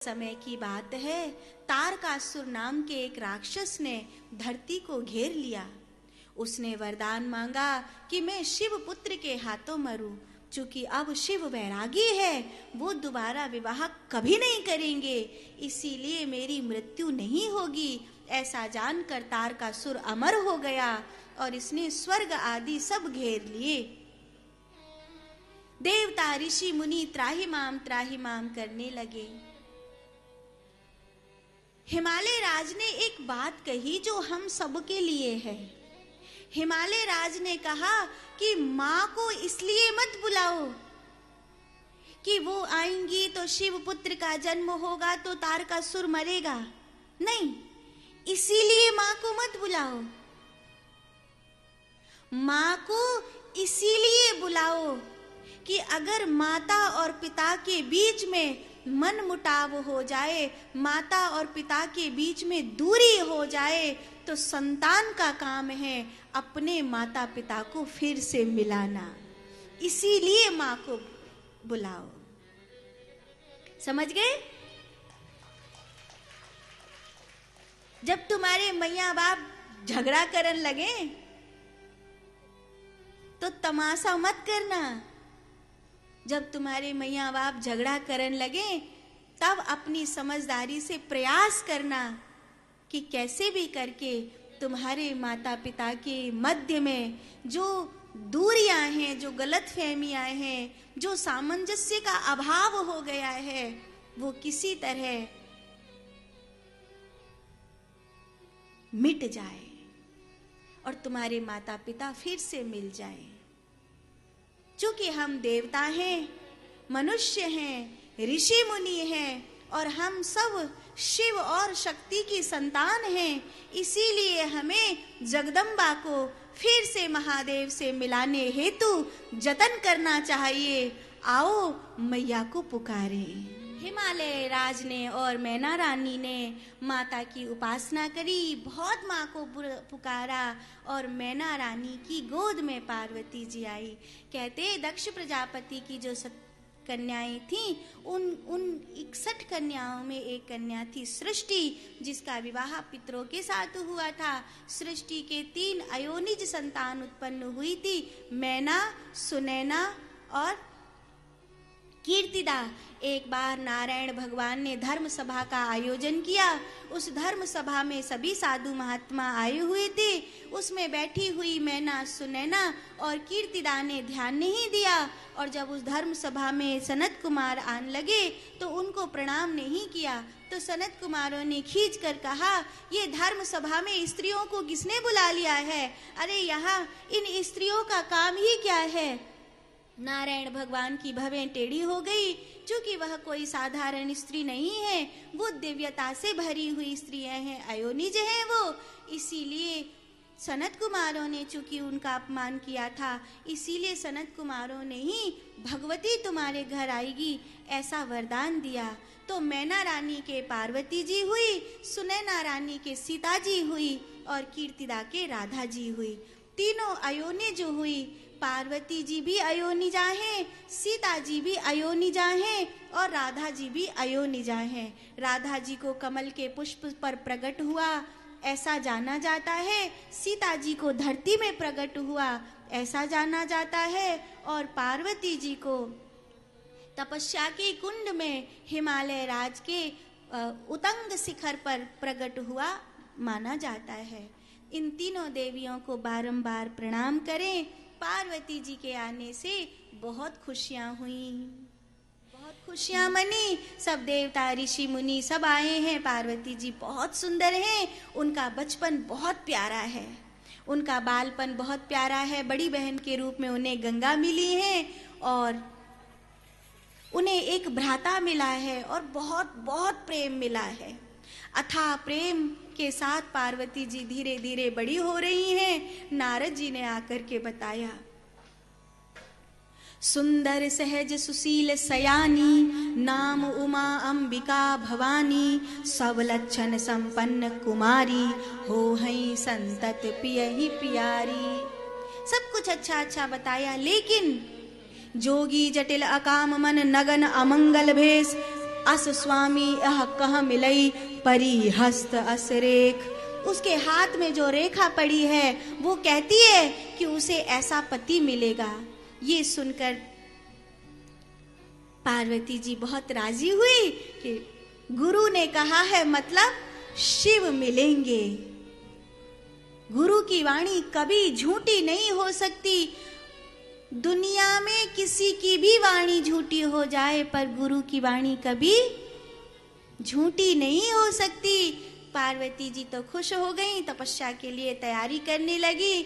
समय की बात है, तारकासुर नाम के एक राक्षस ने धरती को घेर लिया। उसने वरदान मांगा कि मैं शिव पुत्र के हाथों मरूं। चूंकि अब शिव वैरागी है, वो दोबारा विवाह कभी नहीं करेंगे, इसीलिए मेरी मृत्यु नहीं होगी। ऐसा जानकर तारकासुर अमर हो गया और इसने स्वर्ग आदि सब घेर लिए। देवता ऋषि मुनि त्राहिमाम करने लगे। हिमालय राज ने एक बात कही जो हम सबके लिए है। हिमालय राज ने कहा कि माँ को इसलिए मत बुलाओ कि वो आएंगी तो शिव पुत्र का जन्म होगा तो तारकासुर मरेगा। नहीं, इसीलिए माँ को मत बुलाओ। माँ को इसीलिए बुलाओ कि अगर माता और पिता के बीच में मन मुटाव हो जाए, माता और पिता के बीच में दूरी हो जाए, तो संतान का काम है अपने माता पिता को फिर से मिलाना। इसीलिए माँ को बुलाओ। समझ गए? जब तुम्हारे मैया बाप झगड़ा करने लगे तो तमाशा मत करना। जब तुम्हारे मैया बाप झगड़ा करने लगे तब अपनी समझदारी से प्रयास करना कि कैसे भी करके तुम्हारे माता पिता के मध्य में जो दूरियां हैं, जो गलतफहमियां हैं, जो सामंजस्य का अभाव हो गया है, वो किसी तरह मिट जाए और तुम्हारे माता पिता फिर से मिल जाए। चूंकि हम देवता हैं, मनुष्य हैं, ऋषि मुनि हैं और हम सब शिव और शक्ति की संतान हैं, इसीलिए हमें जगदम्बा को फिर से महादेव से मिलाने हेतु जतन करना चाहिए। आओ मैया को पुकारें। हिमालय राज ने और मैना रानी ने माता की उपासना करी, बहुत माँ को पुकारा और मैना रानी की गोद में पार्वती जी आई। कहते दक्ष प्रजापति की जो कन्याएं थीं, उन 61 कन्याओं में एक कन्या थी सृष्टि, जिसका विवाह पितरों के साथ हुआ था। सृष्टि के 3 अयोनिज संतान उत्पन्न हुई थी, मैना, सुनैना और कीर्तिदा। एक बार नारायण भगवान ने धर्म सभा का आयोजन किया। उस धर्म सभा में सभी साधु महात्मा आए हुए थे। उसमें बैठी हुई मैना, सुनैना और कीर्तिदा ने ध्यान नहीं दिया और जब उस धर्म सभा में सनत कुमार आने लगे तो उनको प्रणाम नहीं किया। तो सनत कुमारों ने खींच कर कहा, ये धर्म सभा में स्त्रियों को किसने बुला लिया है? अरे यहाँ इन स्त्रियों का काम ही क्या है? नारायण भगवान की भवें टेढ़ी हो गई। चूंकि वह कोई साधारण स्त्री नहीं है, वो दिव्यता से भरी हुई स्त्रियां हैं, अयोनिज हैं वो। इसीलिए सनत कुमारों ने चूंकि उनका अपमान किया था, इसीलिए सनत कुमारों ने ही भगवती तुम्हारे घर आएगी ऐसा वरदान दिया। तो मैना रानी के पार्वती जी हुई, सुनैना रानी के सीता जी हुई और कीर्तिदा के राधा जी हुई। तीनों अयोनिज हुई। पार्वती जी भी अयोनिजा हैं, सीता जी भी अयोनिजा हैं और राधा जी भी अयोनिजा हैं। राधा जी को कमल के पुष्प पर प्रकट हुआ ऐसा जाना जाता है, सीता जी को धरती में प्रकट हुआ ऐसा जाना जाता है और पार्वती जी को तपस्या के कुंड में हिमालय राज के उतंग शिखर पर प्रकट हुआ माना जाता है। इन तीनों देवियों को बारंबार प्रणाम करें। पार्वती जी के आने से बहुत खुशियां हुई, बहुत खुशियां मनी। सब देवता ऋषि मुनि सब आए हैं। पार्वती जी बहुत सुंदर हैं, उनका बचपन बहुत प्यारा है, उनका बालपन बहुत प्यारा है। बड़ी बहन के रूप में उन्हें गंगा मिली है और उन्हें एक भ्राता मिला है और बहुत बहुत प्रेम मिला है। अथाह प्रेम के साथ पार्वती जी धीरे धीरे बड़ी हो रही हैं। नारद जी ने आकर के बताया, सुंदर सहज सुशील सयानी, नाम उमा अंबिका भवानी, सब लक्षण संपन्न कुमारी, हो हई संतत पियहि प्यारी। सब कुछ अच्छा अच्छा बताया, लेकिन जोगी जटिल अकाम मन नगन अमंगल भेष, अस स्वामी यह कह मिलई परी हस्त असरेख। उसके हाथ में जो रेखा पड़ी है वो कहती है कि उसे ऐसा पति मिलेगा। ये सुनकर पार्वती जी बहुत राजी हुई कि गुरु ने कहा है मतलब शिव मिलेंगे। गुरु की वाणी कभी झूठी नहीं हो सकती। दुनिया में किसी की भी वाणी झूठी हो जाए पर गुरु की वाणी कभी झूठी नहीं हो सकती। पार्वती जी तो खुश हो गईं, तपस्या के लिए तैयारी करने लगी।